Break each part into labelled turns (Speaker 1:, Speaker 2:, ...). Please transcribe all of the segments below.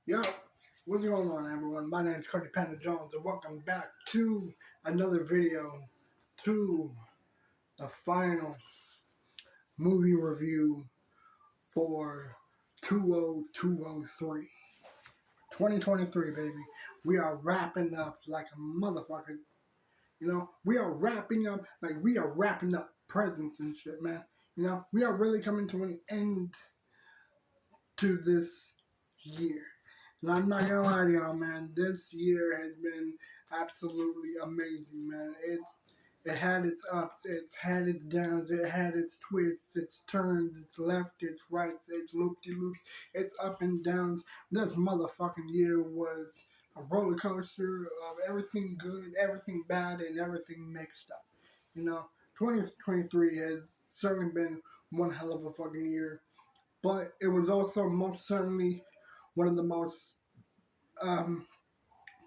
Speaker 1: Yo, what's going on, everyone? My name is Cody Panda Jones, and welcome back to another video, to the final movie review for 20203. 2023, baby. We are wrapping up like a motherfucker. We are wrapping up like we are wrapping up presents and shit, man. We are really coming to an end to this year. And I'm not gonna lie to y'all, man. This year has been absolutely amazing, man. It had its ups, it's had its downs, it had its twists, its turns, its left, its rights, its loop-de-loops, its up and downs. This motherfucking year was a roller coaster of everything good, everything bad, and everything mixed up. You know, 2023 has certainly been one hell of a fucking year, but it was also most certainly one of the most um,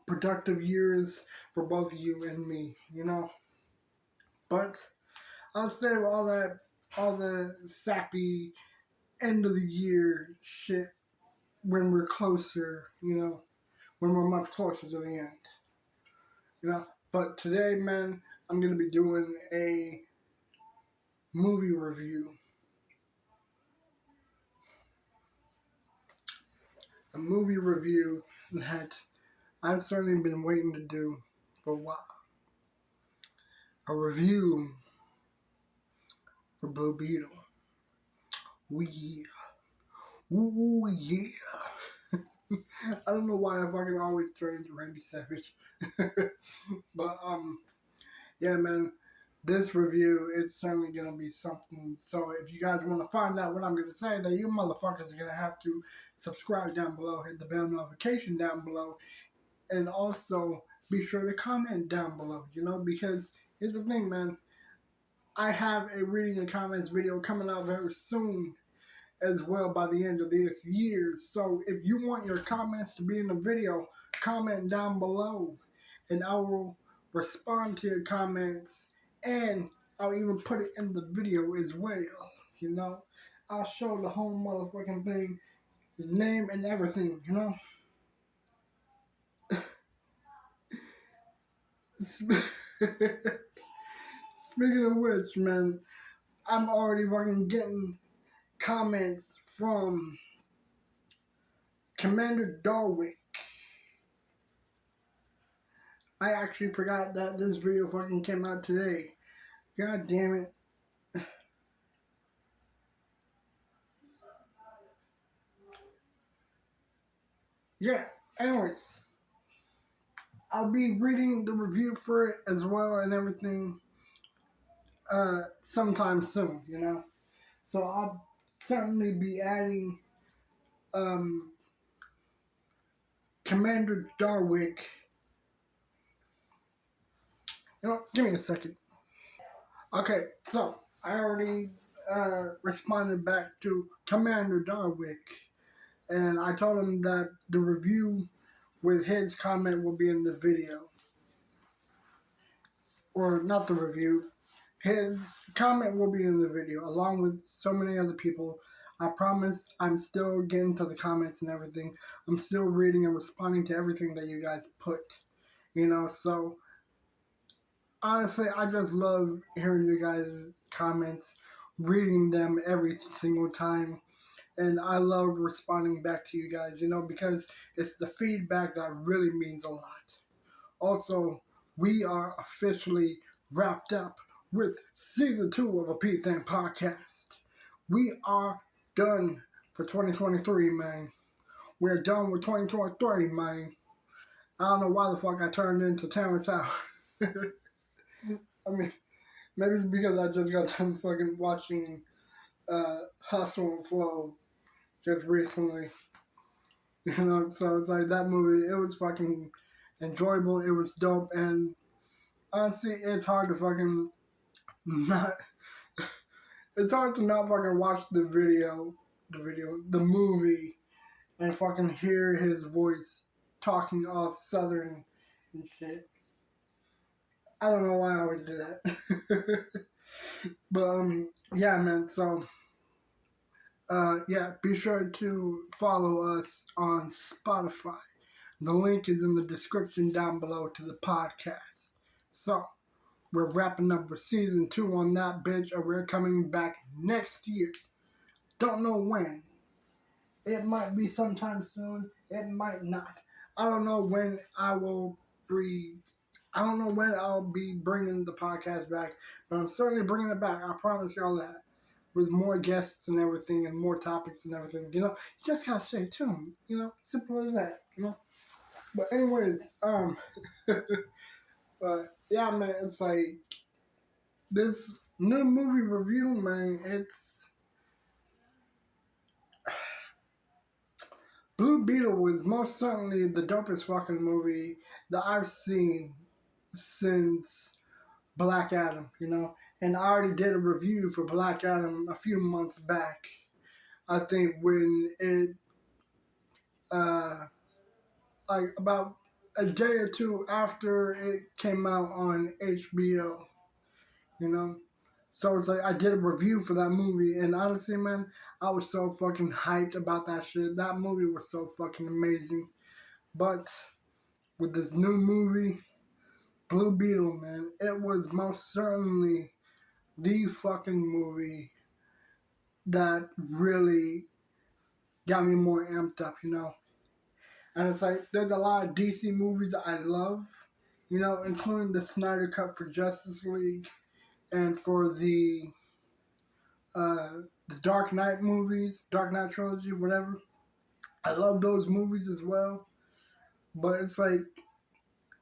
Speaker 1: productive years for both you and me. But I'll save all the sappy end of the year shit when we're closer, when we're much closer to the end. But today, man, I'm gonna be doing a movie review. A movie review that I've certainly been waiting to do for a while. A review for Blue Beetle. Ooh yeah. Ooh yeah. I don't know why I fucking always turn into Randy Savage. But yeah, man, this review is certainly gonna be something. So if you guys want to find out what I'm gonna say, then you motherfuckers are gonna have to subscribe down below, hit the bell notification down below, and also be sure to comment down below. Because here's the thing, man. I have a reading the comments video coming out very soon as well by the end of this year. So if you want your comments to be in the video, comment down below and I will respond to your comments and I'll even put it in the video as well. I'll show the whole motherfucking thing, the name and everything. Speaking of which, man, I'm already fucking getting comments from Commander Darwick. I actually forgot that this video fucking came out today. God damn it. Yeah, anyways, I'll be reading the review for it as well and everything sometime soon. So I'll certainly be adding um, Commander Darwick. Give me a second. Okay, so I already responded back to Commander Darwick, and I told him that the review with his comment will be in the video. Or not the review. His comment will be in the video, along with so many other people. I promise I'm still getting to the comments and everything. I'm still reading and responding to everything that you guys put. So honestly, I just love hearing you guys' comments, reading them every single time. And I love responding back to you guys, because it's the feedback that really means a lot. Also, we are officially wrapped up with season 2 of a P-Thing podcast. We are done for 2023, man. We're done with 2023, man. I don't know why the fuck I turned into Terrence Howard. I mean, maybe it's because I just got done fucking watching Hustle and Flow just recently. So it's like that movie, it was fucking enjoyable, it was dope, and honestly, it's hard to fucking not. It's hard to not fucking watch the movie, and fucking hear his voice talking all southern and shit. I don't know why I always do that. But, yeah, man, so Yeah, be sure to follow us on Spotify. The link is in the description down below to the podcast. So, we're wrapping up with season 2 on that bitch, and we're coming back next year. Don't know when. It might be sometime soon. It might not. I don't know when I will be. I don't know when I'll be bringing the podcast back, but I'm certainly bringing it back. I promise y'all that. With more guests and everything, and more topics and everything. You just gotta stay tuned. Simple as that. But anyways, but yeah, man, it's like this new movie review, man. It's Blue Beetle was most certainly the dopest fucking movie that I've seen since Black Adam, And I already did a review for Black Adam a few months back. I think when it, like about a day or two after it came out on HBO, you know? So it's like I did a review for that movie, and honestly, man, I was so fucking hyped about that shit. That movie was so fucking amazing. But with this new movie, Blue Beetle, man, it was most certainly the fucking movie that really got me more amped up. And it's like, there's a lot of DC movies that I love, including the Snyder Cut for Justice League and for uh, the Dark Knight movies, Dark Knight trilogy, whatever. I love those movies as well. But it's like,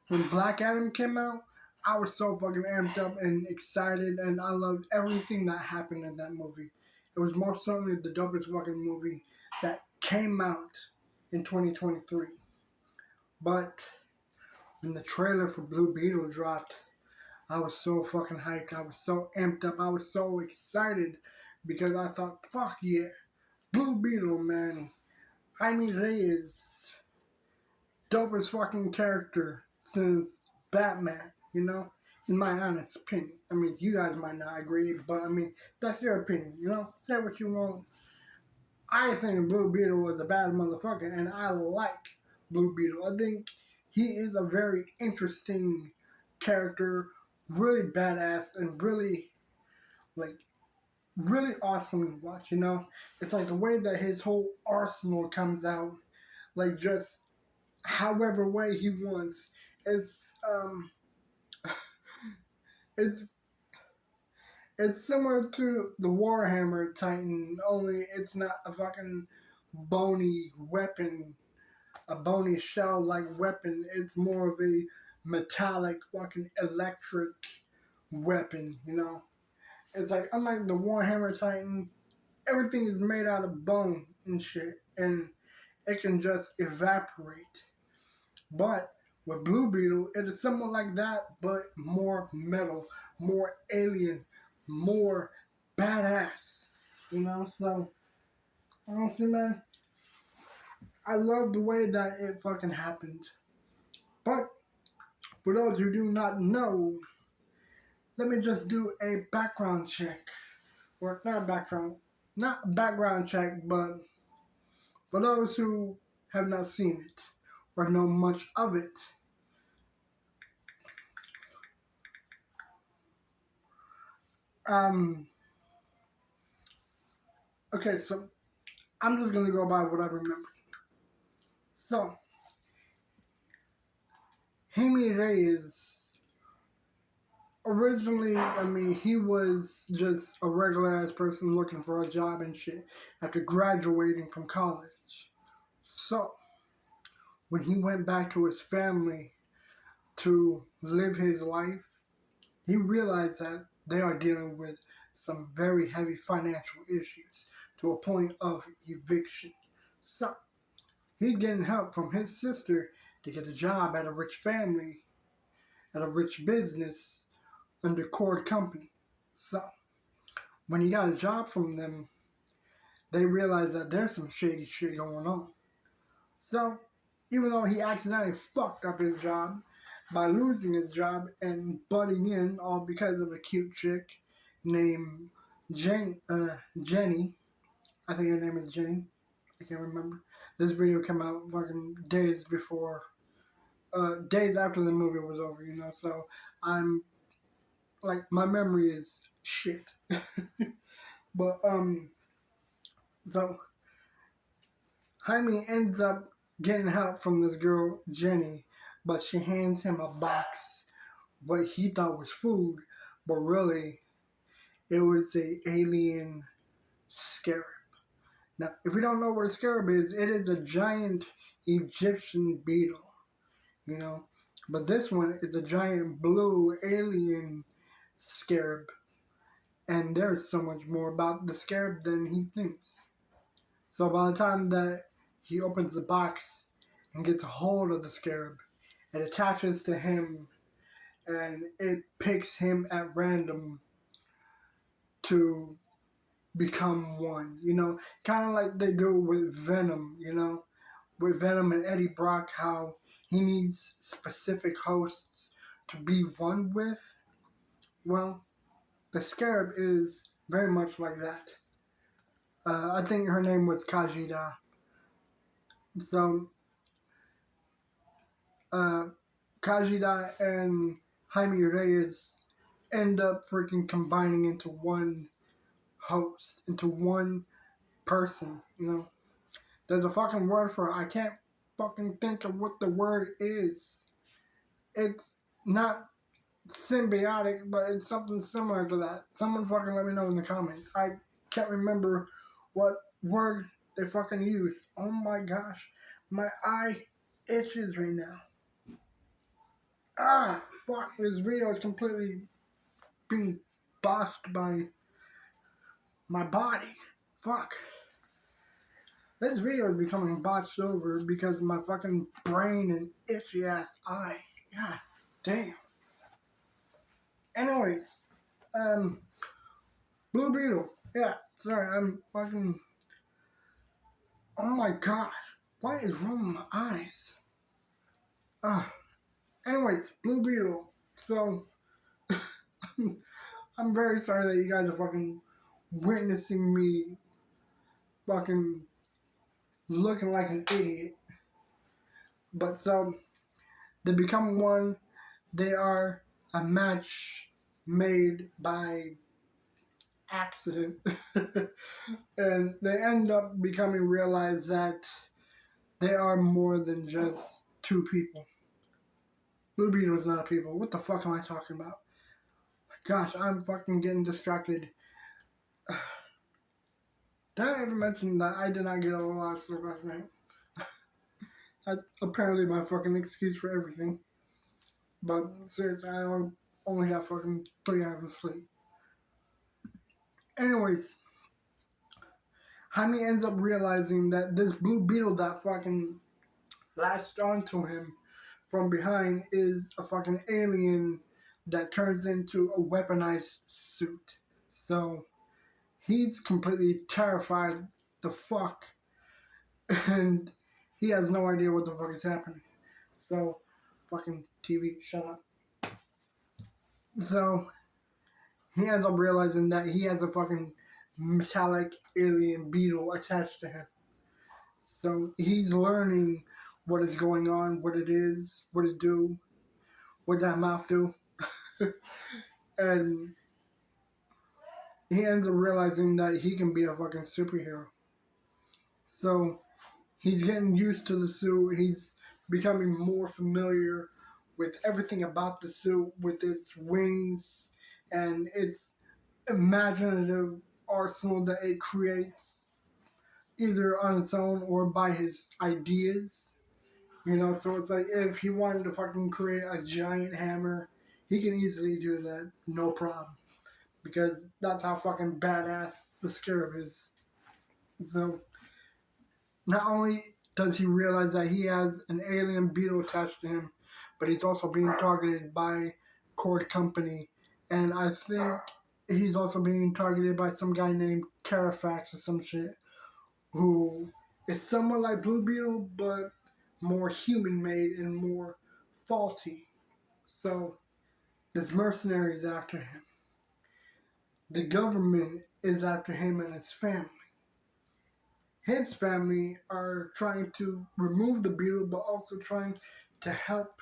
Speaker 1: when Black Adam came out, I was so fucking amped up and excited, and I loved everything that happened in that movie. It was most certainly the dopest fucking movie that came out in 2023. But when the trailer for Blue Beetle dropped, I was so fucking hyped. I was so amped up. I was so excited because I thought, fuck yeah, Blue Beetle, man. Jaime Reyes, dopest fucking character since Batman, in my honest opinion. I mean, you guys might not agree, but I mean, that's your opinion, Say what you want. I think Blue Beetle was a bad motherfucker, and I like Blue Beetle. I think he is a very interesting character, really badass, and really, like, really awesome to watch. It's like the way that his whole arsenal comes out, like, just however way he wants. It's it's it's similar to the Warhammer Titan, only it's not a fucking bony weapon, a bony shell like weapon. It's more of a metallic fucking electric weapon. It's like, unlike the Warhammer Titan, everything is made out of bone and shit, and it can just evaporate. But with Blue Beetle, it is somewhat like that, but more metal, more alien, more badass. So honestly, man, I love the way that it fucking happened. But for those who do not know, let me just do a background check. Or not a background check, but for those who have not seen it or know much of it, um, okay, so I'm just gonna go by what I remember. So, Jaime Reyes, originally, I mean, he was just a regular ass person looking for a job and shit after graduating from college. So, when he went back to his family to live his life, he realized that they are dealing with some very heavy financial issues to a point of eviction. So, he's getting help from his sister to get a job at a rich family, at a rich business under Cord Company. So, when he got a job from them, they realized that there's some shady shit going on. So, even though he accidentally fucked up his job by losing his job and butting in, all because of a cute chick named Jenny, I think her name is Jenny. I can't remember. This video came out fucking days before, days after the movie was over, you know. So I'm like, my memory is shit. But so Jaime ends up getting help from this girl Jenny, but she hands him a box what he thought was food, but really it was a alien scarab. Now, if you don't know what a scarab is, it is a giant Egyptian beetle, you know. But this one is a giant blue alien scarab, and there's so much more about the scarab than he thinks. So by the time that he opens the box and gets a hold of the scarab, it attaches to him and it picks him at random to become one, you know, kind of like they do with Venom, you know, with Venom and Eddie Brock, how he needs specific hosts to be one with. Well, the Scarab is very much like that. I think her name was Kajida. So, uh, Kajida and Jaime Reyes end up freaking combining into one host, into one person, you know. There's a fucking word for it. I can't fucking think of what the word is. It's not symbiotic, but it's something similar to that. Someone fucking let me know in the comments. I can't remember what word they fucking use. Oh my gosh. My eye itches right now. Ah, fuck. This video is completely being bossed by my body. Fuck. This video is becoming botched over because of my fucking brain and itchy ass eye. God damn. Anyways, Blue Beetle. Yeah, sorry, I'm fucking. Oh my gosh, what is wrong with my eyes? Anyways, Blue Beetle. So, I'm very sorry that you guys are fucking witnessing me fucking looking like an idiot. But so, they become one. They are a match made by accident. And they end up becoming realize that they are more than just two people. Blue Beetle is not a people. What the fuck am I talking about? Gosh, I'm fucking getting distracted. Did I ever mention that I did not get a lot of sleep last night? That's apparently my fucking excuse for everything. But seriously, I only got fucking 3 hours of sleep. Anyways, Jaime ends up realizing that this Blue Beetle that fucking latched onto him from behind is a fucking alien that turns into a weaponized suit. So he's completely terrified the fuck and he has no idea what the fuck is happening. So fucking TV, shut up. So he ends up realizing that he has a fucking metallic alien beetle attached to him. So he's learning what is going on, what it is, what it do, what that mouth do. And he ends up realizing that he can be a fucking superhero. So he's getting used to the suit. He's becoming more familiar with everything about the suit, with its wings and its imaginative arsenal that it creates, either on its own or by his ideas. You know, so it's like if he wanted to fucking create a giant hammer, he can easily do that, no problem. Because that's how fucking badass the Scarab is. So, not only does he realize that he has an alien beetle attached to him, but he's also being targeted by Cord Company. And I think he's also being targeted by some guy named Carafax or some shit, who is somewhat like Blue Beetle, but more human-made and more faulty. So, this mercenary is after him. The government is after him and his family. his family are trying to remove the beetle, but also trying to help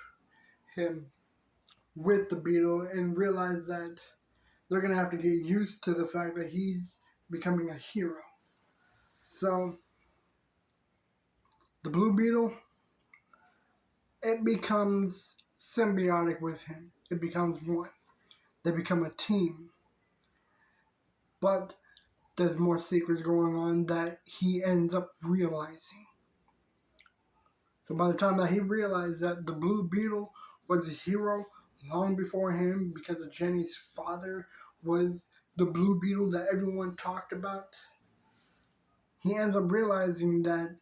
Speaker 1: him with the beetle and realize that they're going to have to get used to the fact that he's becoming a hero. So, the Blue Beetle, it becomes symbiotic with him. It becomes one. They become a team. But there's more secrets going on that he ends up realizing. So by the time that he realized that the Blue Beetle was a hero long before him because of Jenny's father was the Blue Beetle that everyone talked about, he ends up realizing that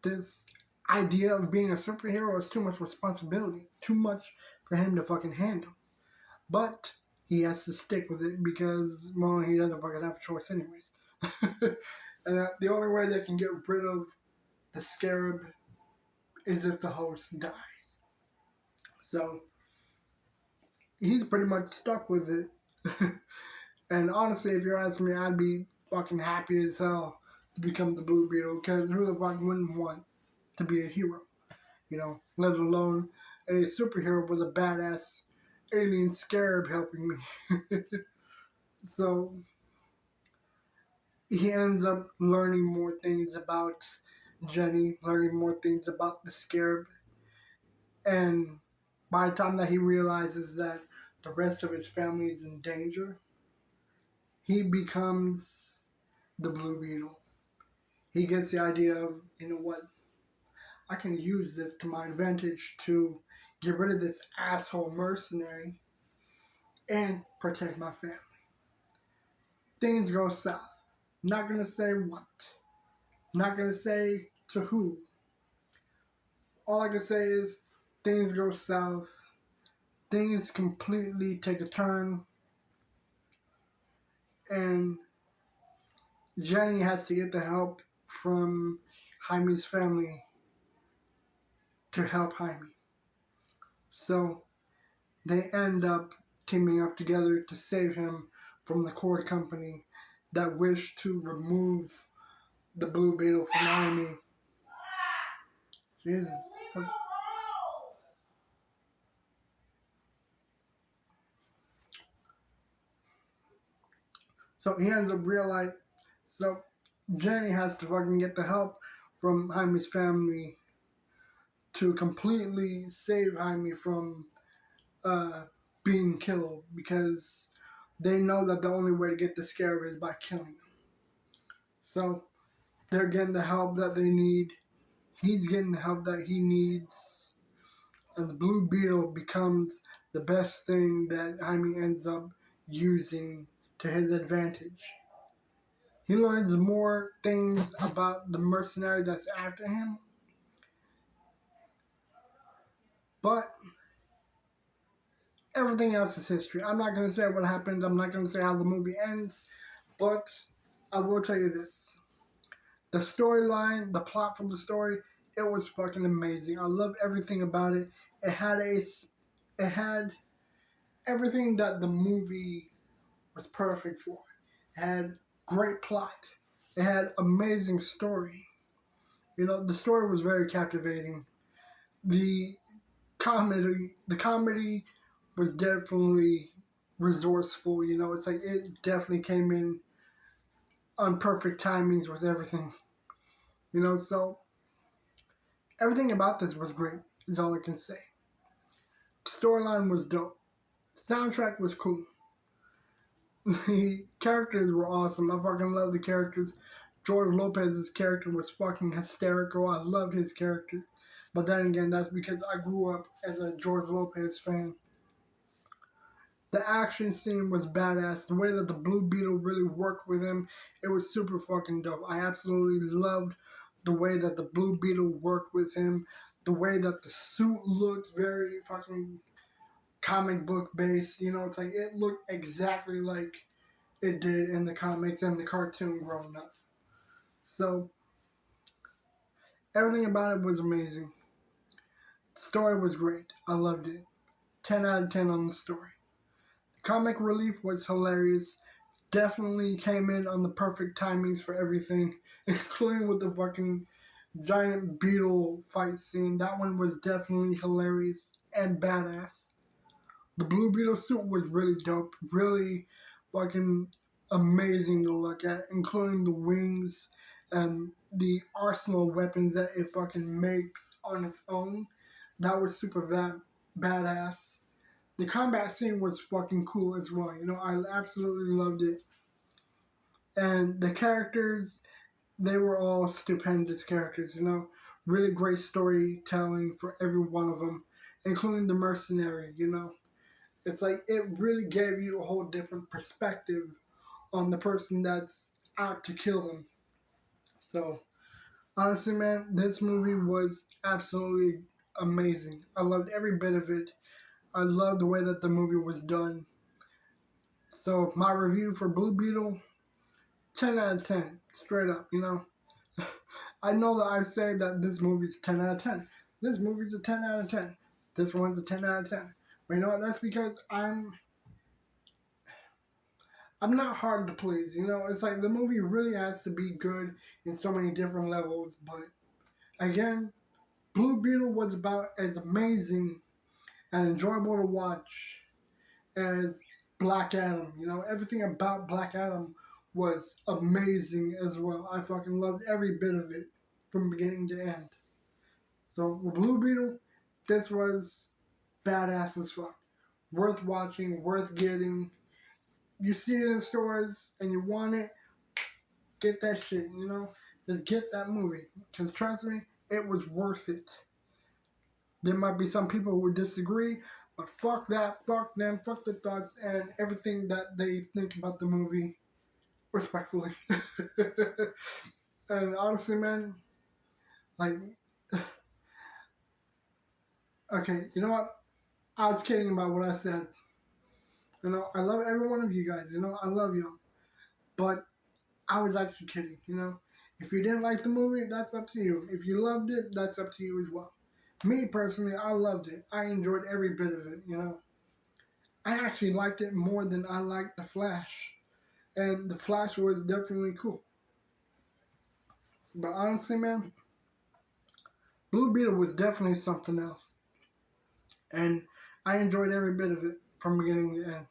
Speaker 1: this idea of being a superhero is too much responsibility, too much for him to fucking handle. But he has to stick with it because, well, he doesn't fucking have a choice anyways. And the only way they can get rid of the scarab is if the host dies. So he's pretty much stuck with it. And honestly, if you're asking me, I'd be fucking happy as hell to become the Blue Beetle, because who the fuck wouldn't want to be a hero? You know, let alone a superhero with a badass alien scarab helping me. So he ends up learning more things about Jenny, learning more things about the scarab, and by the time that he realizes that the rest of his family is in danger, he becomes the Blue Beetle. He gets the idea of, you know what, I can use this to my advantage to get rid of this asshole mercenary and protect my family. Things go south. Not gonna say what. Not gonna say to who. All I can say is things go south. Things completely take a turn. And Jenny has to get the help from Jaime's family to help Jaime. So they end up teaming up together to save him from the cord company that wished to remove the Blue Beetle from Jaime. Jesus. So he ends up realizing, so Jenny has to fucking get the help from Jaime's family to completely save Jaime from uh, being killed, because they know that the only way to get the scarab is by killing him. So they're getting the help that they need. He's getting the help that he needs. And the Blue Beetle becomes the best thing that Jaime ends up using to his advantage. He learns more things about the mercenary that's after him. But everything else is history. I'm not going to say what happens. I'm not going to say how the movie ends. But I will tell you this. The storyline, the plot for the story, it was fucking amazing. I loved everything about it. It had everything that the movie was perfect for. It had great plot. It had amazing story. You know, the story was very captivating. The comedy was definitely resourceful. You know, it's like it definitely came in on perfect timings with everything. You know, so everything about this was great, is all I can say. Storyline was dope. Soundtrack was cool. The characters were awesome. I fucking love the characters. George Lopez's character was fucking hysterical. I loved his character. But then again, that's because I grew up as a George Lopez fan. The action scene was badass. The way that the Blue Beetle really worked with him, it was super fucking dope. I absolutely loved the way that the Blue Beetle worked with him. The way that the suit looked, very fucking comic book based. You know, it's like it looked exactly like it did in the comics and the cartoon growing up. So everything about it was amazing. The story was great. I loved it. 10 out of 10 on the story. The comic relief was hilarious. Definitely came in on the perfect timings for everything. including with the fucking giant beetle fight scene. That one was definitely hilarious and badass. The Blue Beetle suit was really dope, really fucking amazing to look at, including the wings and the arsenal of weapons that it fucking makes on its own. That was super badass. The combat scene was fucking cool as well. You know, I absolutely loved it. And the characters, they were all stupendous characters, you know. Really great storytelling for every one of them, including the mercenary, you know. It's like it really gave you a whole different perspective on the person that's out to kill them. So, honestly, man, this movie was absolutely amazing. I loved every bit of it. I loved the way that the movie was done. So, my review for Blue Beetle, 10 out of 10, straight up, you know. I know that I've said that this movie's 10 out of 10. This movie's a 10 out of 10. This one's a 10 out of 10. But you know what? That's because I'm not hard to please. You know, it's like the movie really has to be good in so many different levels. But again, Blue Beetle was about as amazing and enjoyable to watch as Black Adam. You know, everything about Black Adam was amazing as well. I fucking loved every bit of it from beginning to end. So with Blue Beetle, this was badass as fuck. Worth watching, worth getting. You see it in stores and you want it, get that shit, you know? Just get that movie. Because trust me, it was worth it. There might be some people who would disagree, but fuck that, fuck them, fuck the thoughts and everything that they think about the movie, respectfully. And honestly, man, like, okay, you know what? I was kidding about what I said. You know, I love every one of you guys. You know, I love y'all. But I was actually kidding. You know, if you didn't like the movie, that's up to you. If you loved it, that's up to you as well. Me personally, I loved it. I enjoyed every bit of it. You know, I actually liked it more than I liked the Flash, and the Flash was definitely cool. But honestly, man, Blue Beetle was definitely something else, and I enjoyed every bit of it from beginning to end.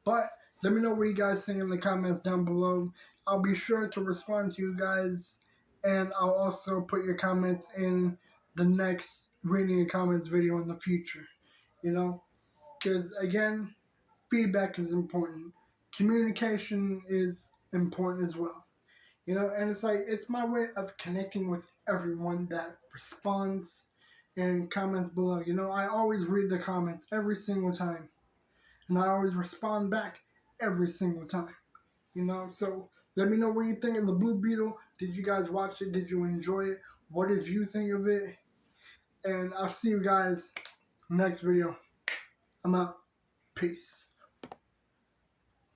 Speaker 1: But let me know what you guys think in the comments down below. I'll be sure to respond to you guys, and I'll also put your comments in the next reading your comments video in the future. You know, because again, feedback is important. Communication is important as well. You know, and it's like it's my way of connecting with everyone that responds and comments below. You know, I always read the comments every single time and I always respond back every single time. You know, so let me know what you think of the Blue Beetle. Did you guys watch it? Did you enjoy it? What did you think of it? And I'll see you guys next video. I'm out. Peace.